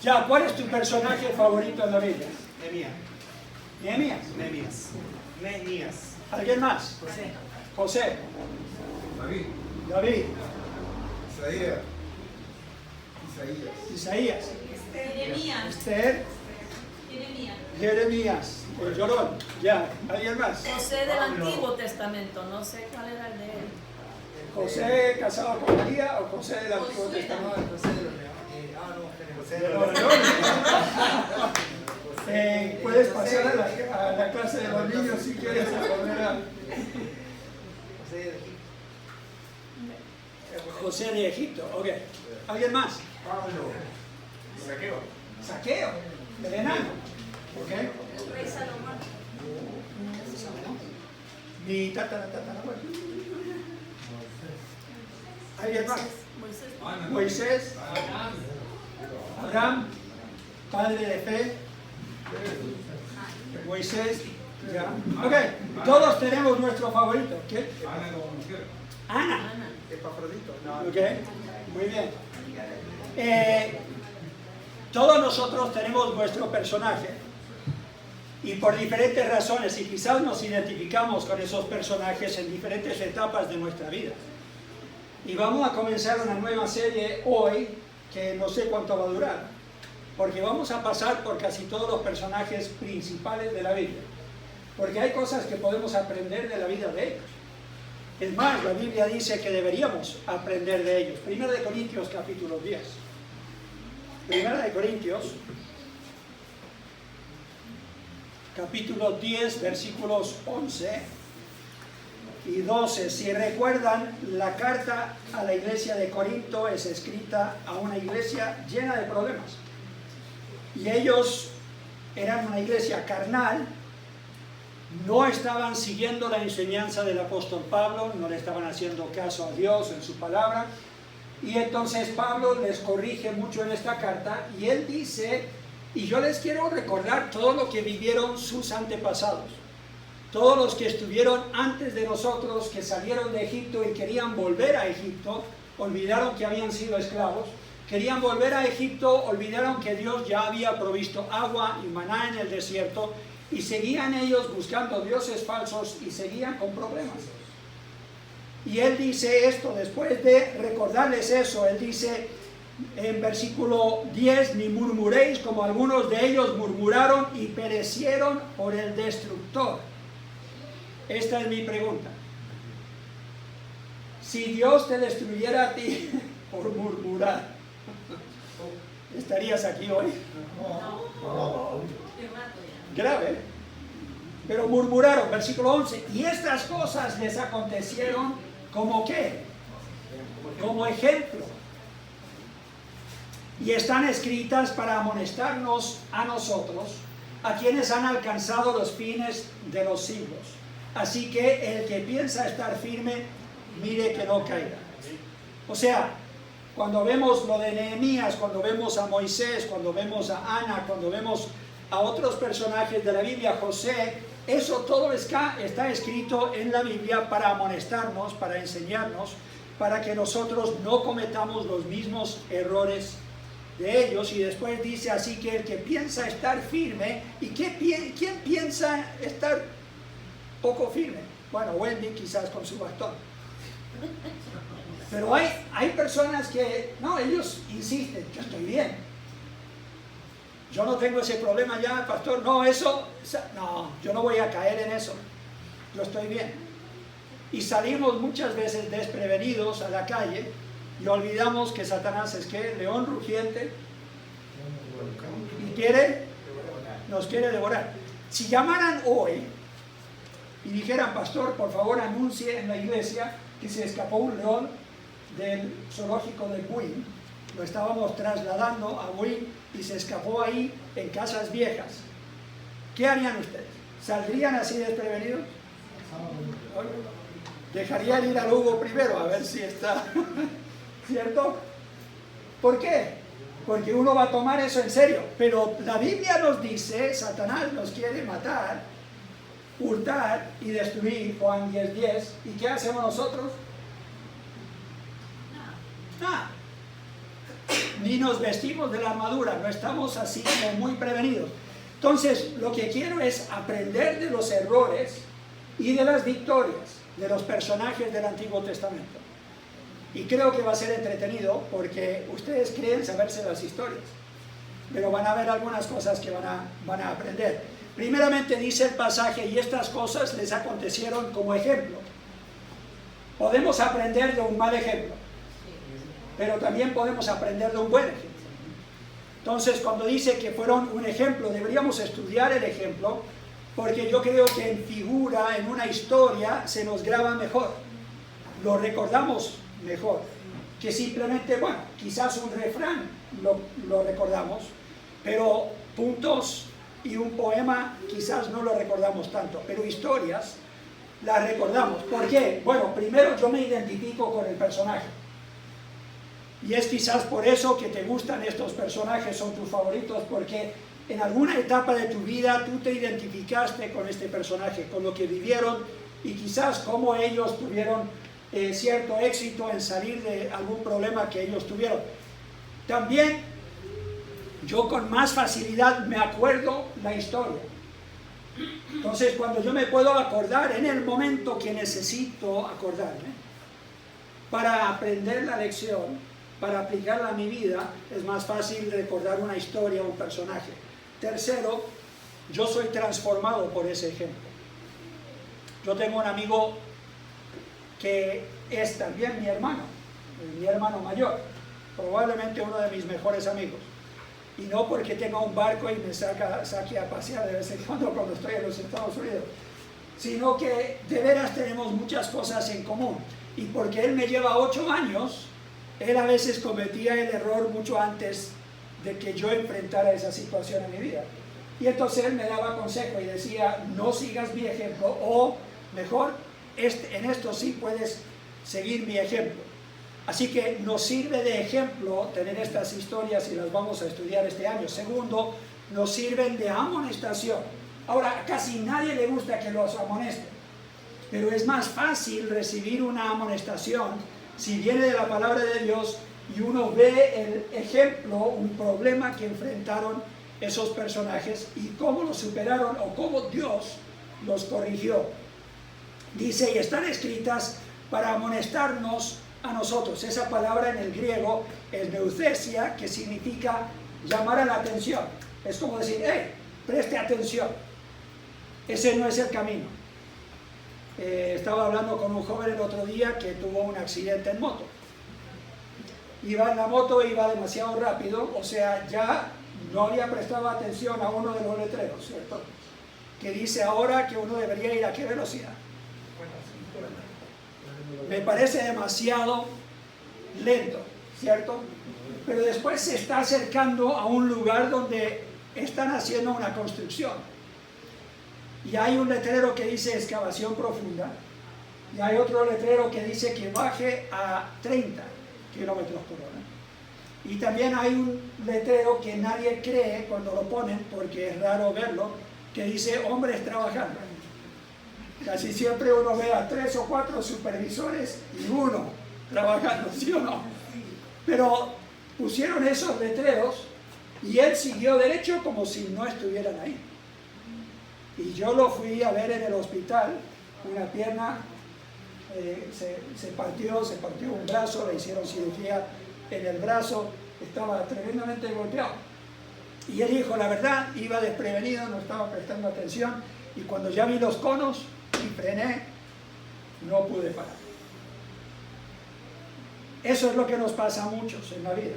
Ya, ¿cuál es tu personaje favorito en la Biblia? Nehemías. Nehemías. Nehemías. Nehemías. ¿Alguien más? José. José. David. David. Isaías. Isaías. Jeremías. Esther. Jeremías. Jeremías. El llorón. Ya, ¿alguien más? José del Antiguo Testamento, no sé cuál era el de él. José casado con María o José del Antiguo Josué. Testamento. José de los Leones. Puedes pasar a la clase de los niños si quieres a volver a José de Egipto. Ok. ¿Alguien más? Pablo. Saqueo. Saqueo. El enano. Ok. El rey Salomón. Mi tatarabuelo. ¿Alguien más? Moisés. Moisés. Abraham. Padre de fe. Moisés. Ya. Ok. Todos tenemos nuestro favorito. ¿Qué? Ana como mujer. Ana. Ana. Epafrodito. No. Ok, muy bien. Todos nosotros tenemos nuestro personaje y por diferentes razones, y quizás nos identificamos con esos personajes en diferentes etapas de nuestra vida. Y vamos a comenzar una nueva serie hoy que no sé cuánto va a durar, porque vamos a pasar por casi todos los personajes principales de la Biblia, porque hay cosas que podemos aprender de la vida de ellos. Es más, la Biblia dice que deberíamos aprender de ellos. Primera de Corintios, capítulo 10. Primera de Corintios, capítulo 10, versículos 11 y 12. Si recuerdan, la carta a la iglesia de Corinto es escrita a una iglesia llena de problemas. Y ellos eran una iglesia carnal. No estaban siguiendo la enseñanza del apóstol Pablo, no le estaban haciendo caso a Dios en su palabra. Y entonces Pablo les corrige mucho en esta carta y él dice, y yo les quiero recordar todo lo que vivieron sus antepasados. Todos los que estuvieron antes de nosotros, que salieron de Egipto y querían volver a Egipto, olvidaron que habían sido esclavos. Querían volver a Egipto, olvidaron que Dios ya había provisto agua y maná en el desierto. Y seguían ellos buscando dioses falsos y seguían con problemas. Y él dice esto, después de recordarles eso, él dice en versículo 10, ni murmuréis como algunos de ellos murmuraron y perecieron por el destructor. Esta es mi pregunta. Si Dios te destruyera a ti por murmurar, ¿estarías aquí hoy? Grave, pero murmuraron, versículo 11, y estas cosas les acontecieron como ¿qué? Como ejemplo, y están escritas para amonestarnos a nosotros, a quienes han alcanzado los fines de los siglos. Así que el que piensa estar firme, mire que no caiga. O sea, cuando vemos lo de Nehemías, cuando vemos a Moisés, cuando vemos a Ana, cuando vemos a otros personajes de la Biblia, José, eso todo está escrito en la Biblia para amonestarnos, para enseñarnos, para que nosotros no cometamos los mismos errores de ellos. Y después dice así que el que piensa estar firme, ¿y quién piensa estar poco firme? Bueno, Wendy quizás con su bastón. Pero hay personas que, no, ellos insisten, yo estoy bien. Yo no tengo ese problema ya, pastor. No, no, yo no voy a caer en eso. Yo estoy bien. Y salimos muchas veces desprevenidos a la calle y olvidamos que Satanás es que león rugiente y nos quiere devorar. Si llamaran hoy y dijeran, pastor, por favor anuncie en la iglesia que se escapó un león del zoológico de Buin, lo estábamos trasladando a Buin y se escapó ahí en casas viejas, ¿qué harían ustedes? ¿Saldrían así desprevenidos? Dejarían ir al Hugo primero a ver si está, ¿cierto? ¿Por qué? Porque uno va a tomar eso en serio. Pero la Biblia nos dice, Satanás nos quiere matar, hurtar y destruir, Juan 10:10. ¿Y qué hacemos nosotros? Nada. Ni nos vestimos de la armadura, no estamos así como muy prevenidos. Entonces, lo que quiero es aprender de los errores y de las victorias de los personajes del Antiguo Testamento. Y creo que va a ser entretenido porque ustedes creen saberse las historias, pero van a ver algunas cosas que van a aprender. Primeramente dice el pasaje, y estas cosas les acontecieron como ejemplo. Podemos aprender de un mal ejemplo, pero también podemos aprender de un buen ejemplo. Entonces, cuando dice que fueron un ejemplo, deberíamos estudiar el ejemplo, porque yo creo que en figura, en una historia, se nos graba mejor, lo recordamos mejor, que simplemente, bueno, quizás un refrán lo recordamos, pero puntos y un poema quizás no lo recordamos tanto, pero historias las recordamos. ¿Por qué? Bueno, primero yo me identifico con el personaje. Y es quizás por eso que te gustan estos personajes, son tus favoritos, porque en alguna etapa de tu vida tú te identificaste con este personaje, con lo que vivieron y quizás cómo ellos tuvieron cierto éxito en salir de algún problema que ellos tuvieron. También yo con más facilidad me acuerdo la historia. Entonces, cuando yo me puedo acordar en el momento que necesito acordarme para aprender la lección, para aplicarla a mi vida, es más fácil recordar una historia o un personaje. Tercero, yo soy transformado por ese ejemplo. Yo tengo un amigo que es también mi hermano mayor, probablemente uno de mis mejores amigos. Y no porque tenga un barco y me saque a pasear de vez en cuando estoy en los Estados Unidos, sino que de veras tenemos muchas cosas en común. Y porque él me lleva 8 años, él a veces cometía el error mucho antes de que yo enfrentara esa situación en mi vida. Y entonces él me daba consejo y decía, no sigas mi ejemplo, o mejor, en esto sí puedes seguir mi ejemplo. Así que nos sirve de ejemplo tener estas historias y las vamos a estudiar este año. Segundo, nos sirven de amonestación. Ahora, a casi nadie le gusta que los amonesten, pero es más fácil recibir una amonestación si viene de la palabra de Dios y uno ve el ejemplo, un problema que enfrentaron esos personajes y cómo lo superaron o cómo Dios los corrigió. Dice, y están escritas para amonestarnos a nosotros. Esa palabra en el griego es neucesia, que significa llamar a la atención. Es como decir, hey, preste atención. Ese no es el camino. Estaba hablando con un joven el otro día que tuvo un accidente en moto. Iba en la moto, iba demasiado rápido, o sea, ya no había prestado atención a uno de los letreros, ¿cierto? Que dice ahora que uno debería ir a qué velocidad. Me parece demasiado lento, ¿cierto? Pero después se está acercando a un lugar donde están haciendo una construcción. Y hay un letrero que dice excavación profunda. Y hay otro letrero que dice que baje a 30 kilómetros por hora. Y también hay un letrero que nadie cree cuando lo ponen, porque es raro verlo, que dice hombres trabajando. Casi siempre uno ve a 3 o 4 supervisores y uno trabajando, ¿sí o no? Pero pusieron esos letreros y él siguió derecho como si no estuvieran ahí. Y yo lo fui a ver en el hospital, una pierna se partió un brazo, le hicieron cirugía en el brazo, estaba tremendamente golpeado. Y él dijo, la verdad, iba desprevenido, no estaba prestando atención, y cuando ya vi los conos y frené, no pude parar. Eso es lo que nos pasa a muchos en la vida.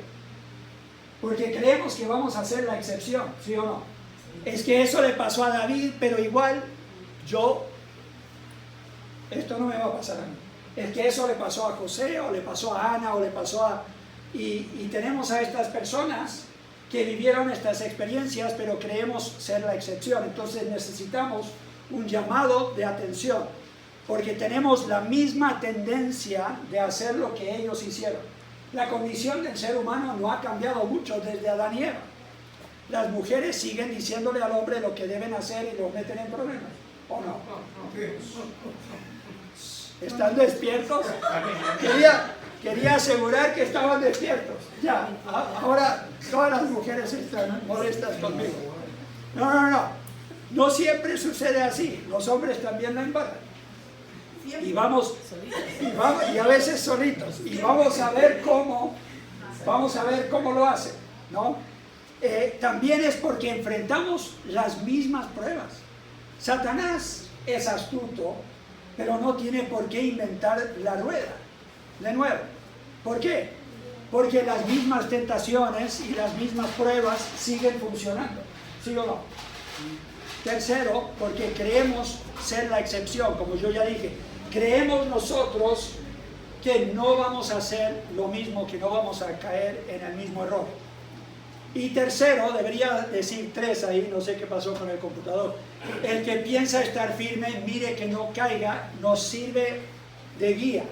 Porque creemos que vamos a ser la excepción, ¿sí o no? Es que eso le pasó a David, pero igual esto no me va a pasar a mí. Es que eso le pasó a José, o le pasó a Ana, o le pasó a... Y tenemos a estas personas que vivieron estas experiencias, pero creemos ser la excepción. Entonces necesitamos un llamado de atención, porque tenemos la misma tendencia de hacer lo que ellos hicieron. La condición del ser humano no ha cambiado mucho desde Adán y Eva. Las mujeres siguen diciéndole al hombre lo que deben hacer y lo meten en problemas. ¿O no? Sí. ¿Están despiertos? Quería asegurar que estaban despiertos. Ya, ahora todas las mujeres están molestas conmigo. No. No siempre sucede así. Los hombres también la embarran. Y a veces solitos. Y vamos a ver cómo lo hacen, ¿no? También es porque enfrentamos las mismas pruebas. Satanás es astuto, pero no tiene por qué inventar la rueda de nuevo. ¿Por qué? Porque las mismas tentaciones y las mismas pruebas siguen funcionando, ¿sí o no? Tercero, porque creemos ser la excepción, como yo ya dije. Creemos nosotros que no vamos a hacer lo mismo, que no vamos a caer en el mismo error. Y tercero, debería decir 3 ahí, no sé qué pasó con el computador. El que piensa estar firme, mire que no caiga, nos sirve de guía.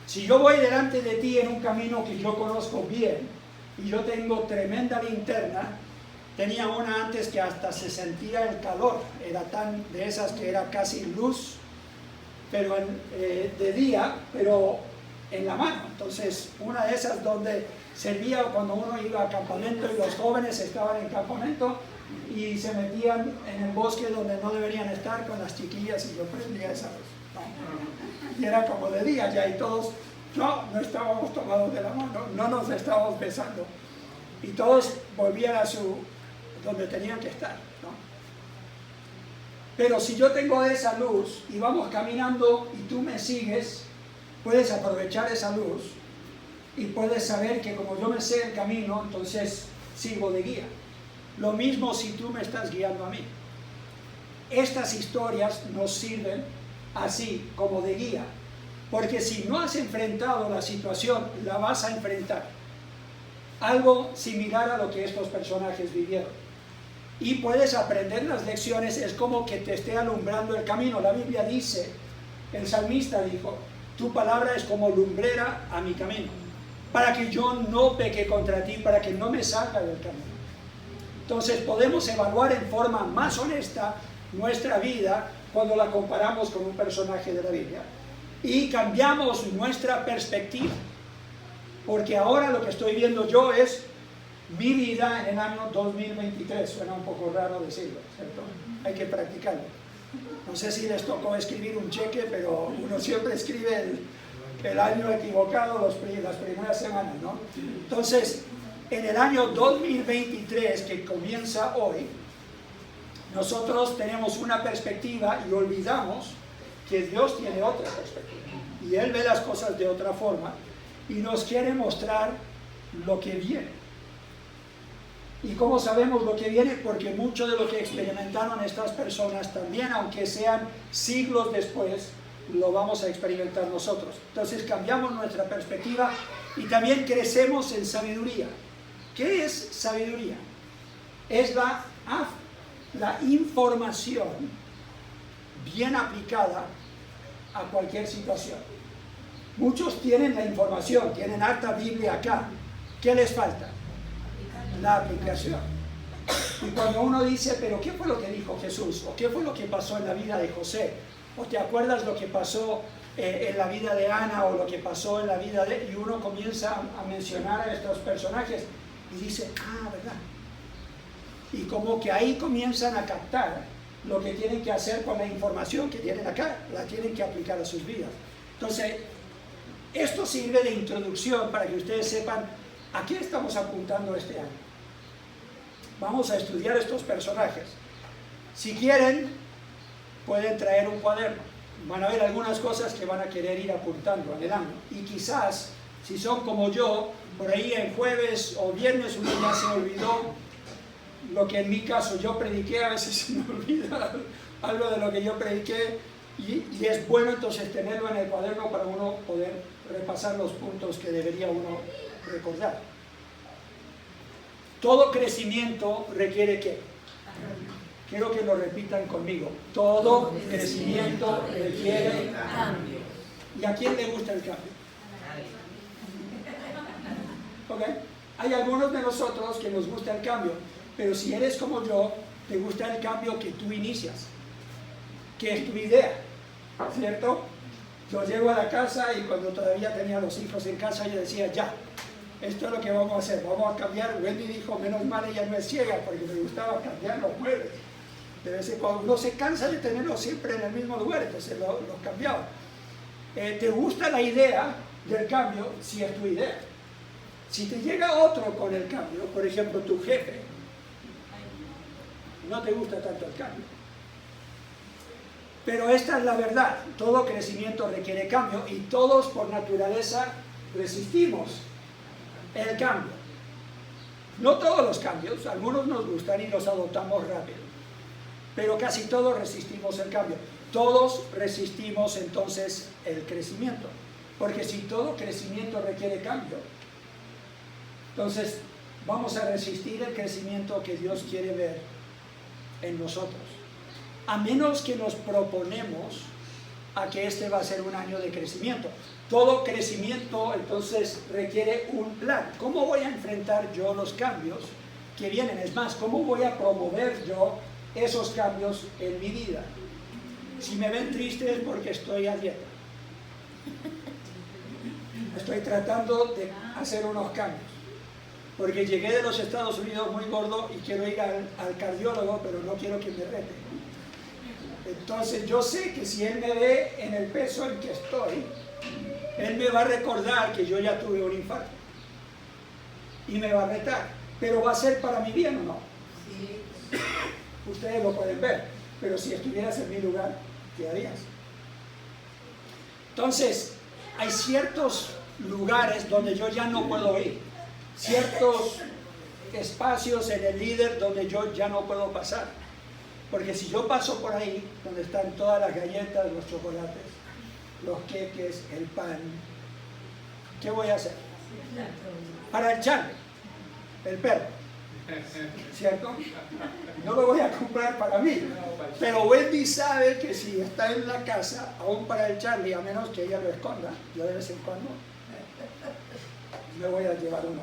Si yo voy delante de ti en un camino que yo conozco bien, y yo tengo tremenda linterna, tenía una antes que hasta se sentía el calor, era tan de esas que era casi luz, pero de día, pero en la mano. Entonces, una de esas donde servía cuando uno iba a campamento y los jóvenes estaban en campamento y se metían en el bosque donde no deberían estar con las chiquillas, y yo prendía esa luz. Y era como de día ya, y todos, no estábamos tomados de la mano, no nos estábamos besando, y todos volvían a donde tenían que estar, ¿no? Pero si yo tengo esa luz y vamos caminando y tú me sigues, puedes aprovechar esa luz y puedes saber que como yo me sé el camino, entonces sirvo de guía. Lo mismo si tú me estás guiando a mí. Estas historias nos sirven así, como de guía, porque si no has enfrentado la situación, la vas a enfrentar. Algo similar a lo que estos personajes vivieron. Y puedes aprender las lecciones, es como que te esté alumbrando el camino. La Biblia dice, el salmista dijo, tu palabra es como lumbrera a mi camino, para que yo no peque contra ti, para que no me salga del camino. Entonces podemos evaluar en forma más honesta nuestra vida cuando la comparamos con un personaje de la Biblia. Y cambiamos nuestra perspectiva, porque ahora lo que estoy viendo yo es mi vida en el año 2023. Suena un poco raro decirlo, ¿cierto? Hay que practicarlo. No sé si les tocó escribir un cheque, pero uno siempre escribe el año equivocado las primeras semanas, ¿no? Entonces, en el año 2023, que comienza hoy, nosotros tenemos una perspectiva y olvidamos que Dios tiene otra perspectiva. Y Él ve las cosas de otra forma y nos quiere mostrar lo que viene. ¿Y cómo sabemos lo que viene? Porque mucho de lo que experimentaron estas personas también, aunque sean siglos después, lo vamos a experimentar nosotros. Entonces cambiamos nuestra perspectiva y también crecemos en sabiduría. ¿Qué es sabiduría? Es la información bien aplicada a cualquier situación. Muchos tienen la información, tienen harta Biblia acá. ¿Qué les falta? La aplicación. Y cuando uno dice, pero ¿qué fue lo que dijo Jesús? ¿O qué fue lo que pasó en la vida de José? ¿O te acuerdas lo que pasó en la vida de Ana o lo que pasó en la vida de... Y uno comienza a mencionar a estos personajes y dice, ¿verdad? Y como que ahí comienzan a captar lo que tienen que hacer con la información que tienen acá, la tienen que aplicar a sus vidas. Entonces, esto sirve de introducción para que ustedes sepan a qué estamos apuntando este año. Vamos a estudiar estos personajes. Si quieren, pueden traer un cuaderno. Van a ver algunas cosas que van a querer ir apuntando en el año. Y quizás, si son como yo, por ahí en jueves o viernes uno ya se olvidó lo que en mi caso yo prediqué. A veces se me olvida algo de lo que yo prediqué y es bueno entonces tenerlo en el cuaderno para uno poder repasar los puntos que debería uno recordar. Todo crecimiento requiere ¿qué? Quiero que lo repitan conmigo. Todo crecimiento requiere cambio. ¿Y a quién le gusta el cambio? ¿Ok? Hay algunos de nosotros que nos gusta el cambio, pero si eres como yo, te gusta el cambio que tú inicias. que es tu idea, ¿cierto? Yo llego a la casa y cuando todavía tenía los hijos en casa yo decía, ya, esto es lo que vamos a hacer, vamos a cambiar. Wendy dijo, menos mal ella no es ciega, porque me gustaba cambiar los muebles. De vez en cuando uno se cansa de tenerlos siempre en el mismo lugar, entonces los cambiaba. ¿Te gusta la idea del cambio? Si es tu idea. Si te llega otro con el cambio, por ejemplo tu jefe, no te gusta tanto el cambio. Pero esta es la verdad, todo crecimiento requiere cambio y todos por naturaleza resistimos el cambio. No todos los cambios, algunos nos gustan y los adoptamos rápido, pero casi todos resistimos el cambio. Todos resistimos entonces el crecimiento, porque si todo crecimiento requiere cambio, entonces vamos a resistir el crecimiento que Dios quiere ver en nosotros. A menos que nos proponemos a que este va a ser un año de crecimiento. Todo crecimiento entonces requiere un plan. ¿Cómo voy a enfrentar yo los cambios que vienen? Es más, ¿cómo voy a promover yo esos cambios en mi vida? Si me ven triste es porque estoy a dieta. Estoy tratando de hacer unos cambios. Porque llegué de los Estados Unidos muy gordo y quiero ir al cardiólogo, pero no quiero que me rete. Entonces yo sé que si él me ve en el peso en que estoy, él me va a recordar que yo ya tuve un infarto y me va a retar, pero va a ser para mi bien o no. Sí. Ustedes lo pueden ver, pero si estuvieras en mi lugar, ¿qué harías? Entonces hay ciertos lugares donde yo ya no puedo ir, ciertos espacios en el líder donde yo ya no puedo pasar. Porque si yo paso por ahí, donde están todas las galletas, los chocolates, los queques, el pan, ¿qué voy a hacer? Para el Charlie, el perro, ¿cierto? No lo voy a comprar para mí, pero Wendy sabe que si está en la casa, aún para el Charlie, a menos que ella lo esconda, yo de vez en cuando me voy a llevar uno.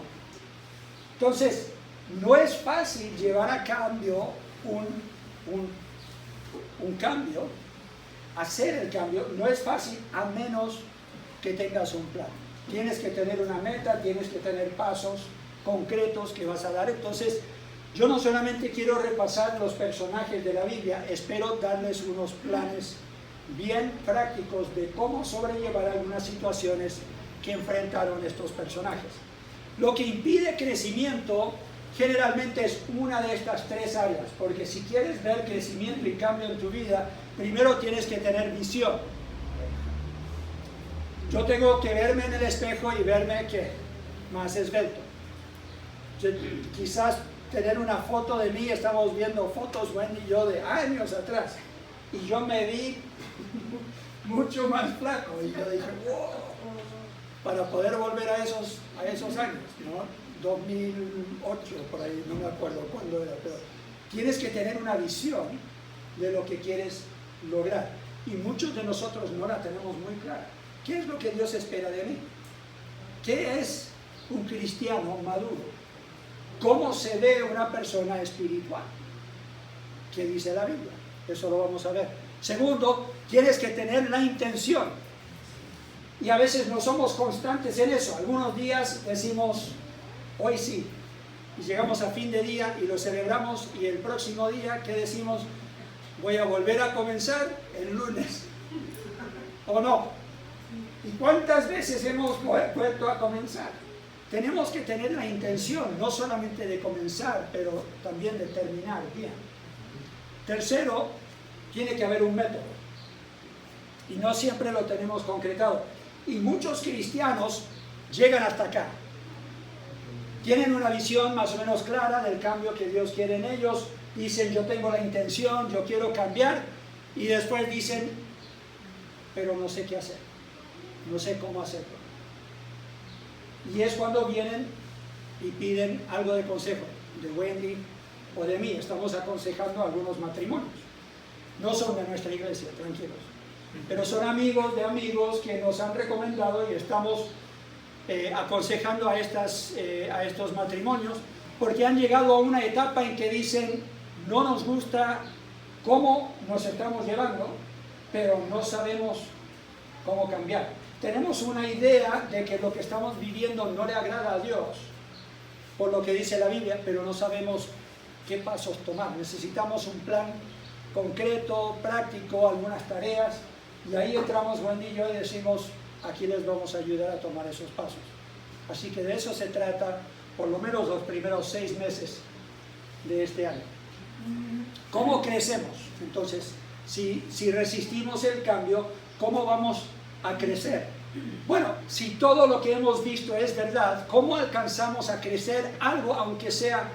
Entonces, no es fácil llevar a cambio un cambio, hacer el cambio, no es fácil a menos que tengas un plan. Tienes que tener una meta, tienes que tener pasos concretos que vas a dar. Entonces, yo no solamente quiero repasar los personajes de la Biblia, espero darles unos planes bien prácticos de cómo sobrellevar algunas situaciones que enfrentaron estos personajes. Lo que impide crecimiento generalmente es una de estas tres áreas, porque si quieres ver crecimiento y cambio en tu vida, primero tienes que tener visión. Yo tengo que verme en el espejo y verme ¿qué? Más esbelto. Quizás tener una foto de mí, estamos viendo fotos, Wendy y yo, de años atrás, y yo me vi mucho más flaco, y yo dije, wow, para poder volver a esos años, ¿no? 2008, por ahí, no me acuerdo cuándo era, pero tienes que tener una visión de lo que quieres lograr. Y muchos de nosotros no la tenemos muy clara. ¿Qué es lo que Dios espera de mí? ¿Qué es un cristiano maduro? ¿Cómo se ve una persona espiritual? ¿Qué dice la Biblia? Eso lo vamos a ver. Segundo, tienes que tener la intención. Y a veces no somos constantes en eso. Algunos días decimos, hoy sí, y llegamos a fin de día y lo celebramos, y el próximo día, ¿qué decimos? Voy a volver a comenzar el lunes, ¿o no? ¿Y cuántas veces hemos vuelto a comenzar? Tenemos que tener la intención, no solamente de comenzar, pero también de terminar bien. Tercero, tiene que haber un método, y no siempre lo tenemos concretado, y muchos cristianos llegan hasta acá. Tienen una visión más o menos clara del cambio que Dios quiere en ellos. Dicen, yo tengo la intención, yo quiero cambiar. Y después dicen, pero no sé qué hacer. No sé cómo hacerlo. Y es cuando vienen y piden algo de consejo de Wendy o de mí. Estamos aconsejando a algunos matrimonios. No son de nuestra iglesia, tranquilos. Pero son amigos de amigos que nos han recomendado y estamos aconsejando a estos matrimonios, porque han llegado a una etapa en que dicen, no nos gusta cómo nos estamos llevando, pero no sabemos cómo cambiar. Tenemos una idea de que lo que estamos viviendo no le agrada a Dios, por lo que dice la Biblia, pero no sabemos qué pasos tomar. Necesitamos un plan concreto, práctico, algunas tareas, y ahí entramos Wendy y yo y decimos, aquí les vamos a ayudar a tomar esos pasos. Así que de eso se trata, por lo menos los primeros 6 meses de este año. ¿Cómo crecemos? Entonces, si resistimos el cambio, ¿cómo vamos a crecer? Bueno, si todo lo que hemos visto es verdad, ¿cómo alcanzamos a crecer algo, aunque sea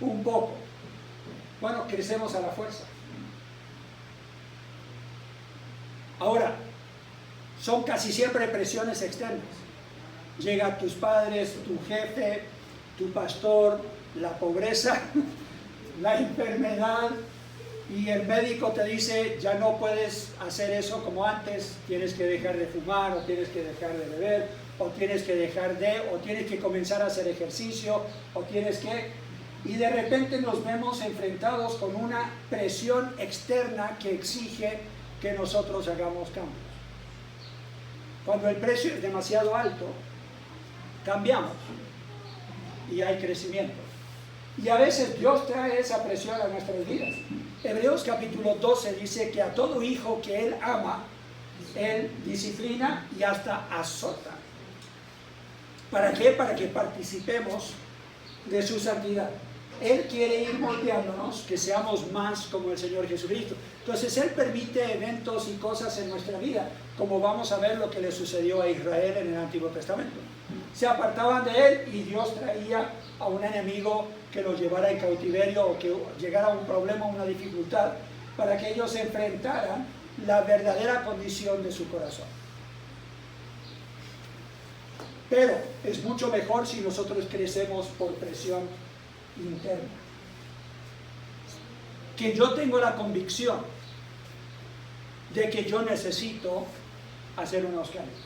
un poco? Bueno, crecemos a la fuerza. Ahora, son casi siempre presiones externas. Llegan tus padres, tu jefe, tu pastor, la pobreza, la enfermedad, y el médico te dice, ya no puedes hacer eso como antes, tienes que dejar de fumar, o tienes que dejar de beber, o tienes que comenzar a hacer ejercicio, o tienes que... Y de repente nos vemos enfrentados con una presión externa que exige que nosotros hagamos cambios. Cuando el precio es demasiado alto, cambiamos y hay crecimiento. Y a veces Dios trae esa presión a nuestras vidas. Hebreos capítulo 12 dice que a todo hijo que Él ama, Él disciplina y hasta azota. ¿Para qué? Para que participemos de su santidad. Él quiere ir moldeándonos, que seamos más como el Señor Jesucristo. Entonces Él permite eventos y cosas en nuestra vida, como vamos a ver lo que le sucedió a Israel en el Antiguo Testamento. Se apartaban de Él y Dios traía a un enemigo que los llevara en cautiverio o que llegara a un problema, una dificultad, para que ellos enfrentaran la verdadera condición de su corazón. Pero es mucho mejor si nosotros crecemos por presión interna. Que yo tengo la convicción de que yo necesito hacer unos cambios,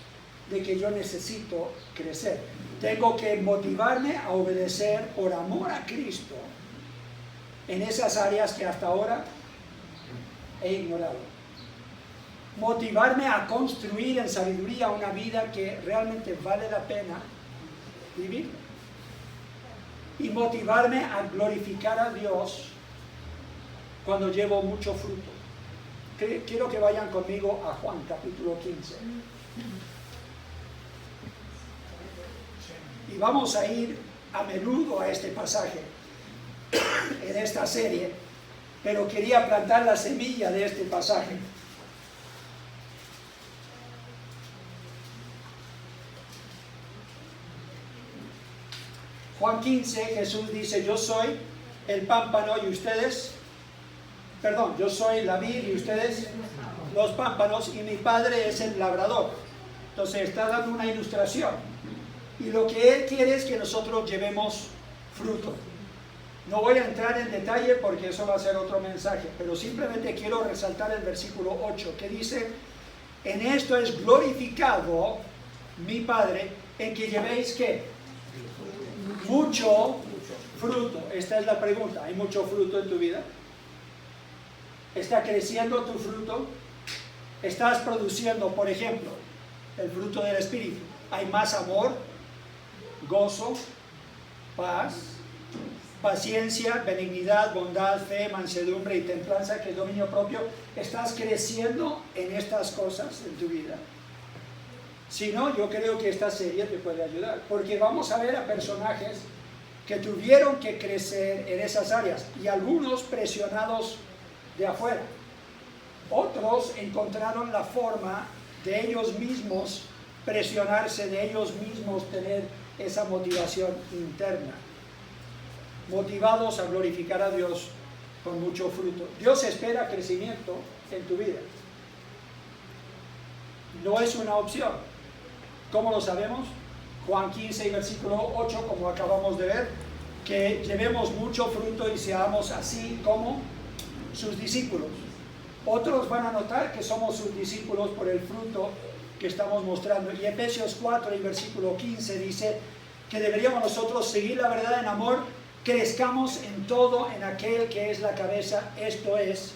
de que yo necesito crecer. Tengo que motivarme a obedecer por amor a Cristo en esas áreas que hasta ahora he ignorado. Motivarme a construir en sabiduría una vida que realmente vale la pena vivir. Y motivarme a glorificar a Dios cuando llevo mucho fruto. Quiero que vayan conmigo a Juan capítulo 15. Y vamos a ir a menudo a este pasaje en esta serie, pero quería plantar la semilla de este pasaje. Juan 15, Jesús dice, yo soy el pámpano y ustedes, yo soy la vid y ustedes los pámpanos y mi padre es el labrador. Entonces está dando una ilustración. Y lo que Él quiere es que nosotros llevemos fruto. No voy a entrar en detalle porque eso va a ser otro mensaje, pero simplemente quiero resaltar el versículo 8 que dice, en esto es glorificado mi Padre, en que llevéis ¿qué? Mucho fruto. Esta es la pregunta, ¿hay mucho fruto en tu vida? ¿Está creciendo tu fruto? ¿Estás produciendo, por ejemplo, el fruto del Espíritu? ¿Hay más amor, gozo, paz, paciencia, benignidad, bondad, fe, mansedumbre y templanza, que es dominio propio? ¿Estás creciendo en estas cosas en tu vida? Si no, yo creo que esta serie te puede ayudar, porque vamos a ver a personajes que tuvieron que crecer en esas áreas, y algunos presionados de afuera. Otros encontraron la forma de ellos mismos presionarse, de ellos mismos tener esa motivación interna, motivados a glorificar a Dios con mucho fruto. Dios espera crecimiento en tu vida. No es una opción. ¿Cómo lo sabemos? Juan 15 y versículo 8, como acabamos de ver, que llevemos mucho fruto y seamos así como sus discípulos. Otros van a notar que somos sus discípulos por el fruto que estamos mostrando. Y Efesios 4 y versículo 15 dice que deberíamos nosotros seguir la verdad en amor, crezcamos en todo en aquel que es la cabeza, esto es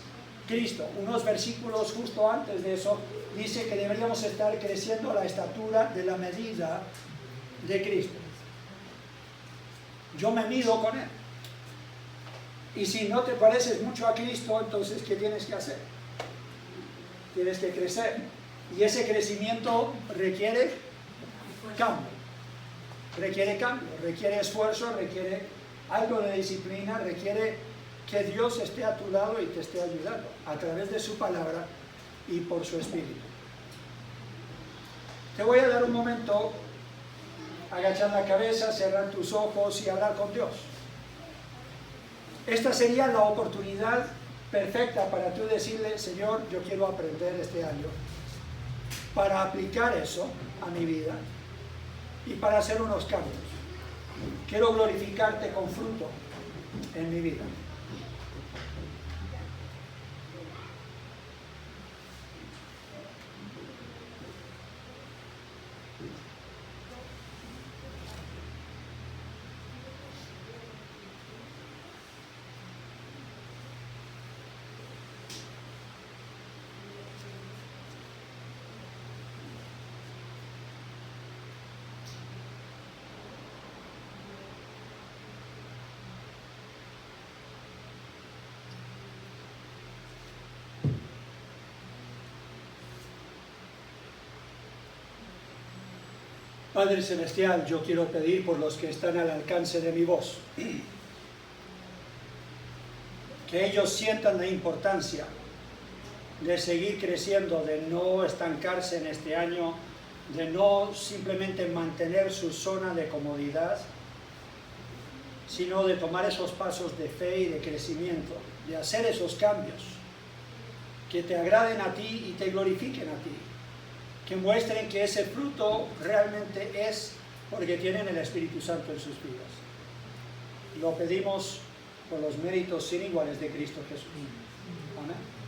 Cristo. Unos versículos justo antes de eso dice que deberíamos estar creciendo a la estatura de la medida de Cristo. Yo me mido con Él. Y si no te pareces mucho a Cristo, entonces ¿qué tienes que hacer? Tienes que crecer. Y ese crecimiento requiere cambio. Requiere esfuerzo, requiere algo de disciplina, requiere que Dios esté a tu lado y te esté ayudando a través de su palabra y por su Espíritu. Te voy a dar un momento, agachar la cabeza, cerrar tus ojos y hablar con Dios. Esta sería la oportunidad perfecta para tú decirle: Señor, yo quiero aprender este año para aplicar eso a mi vida y para hacer unos cambios. Quiero glorificarte con fruto en mi vida. Padre Celestial, yo quiero pedir por los que están al alcance de mi voz, que ellos sientan la importancia de seguir creciendo, de no estancarse en este año, de no simplemente mantener su zona de comodidad, sino de tomar esos pasos de fe y de crecimiento, de hacer esos cambios que te agraden a ti y te glorifiquen a ti, que muestren que ese fruto realmente es porque tienen el Espíritu Santo en sus vidas. Lo pedimos por los méritos sin iguales de Cristo Jesús. Amén.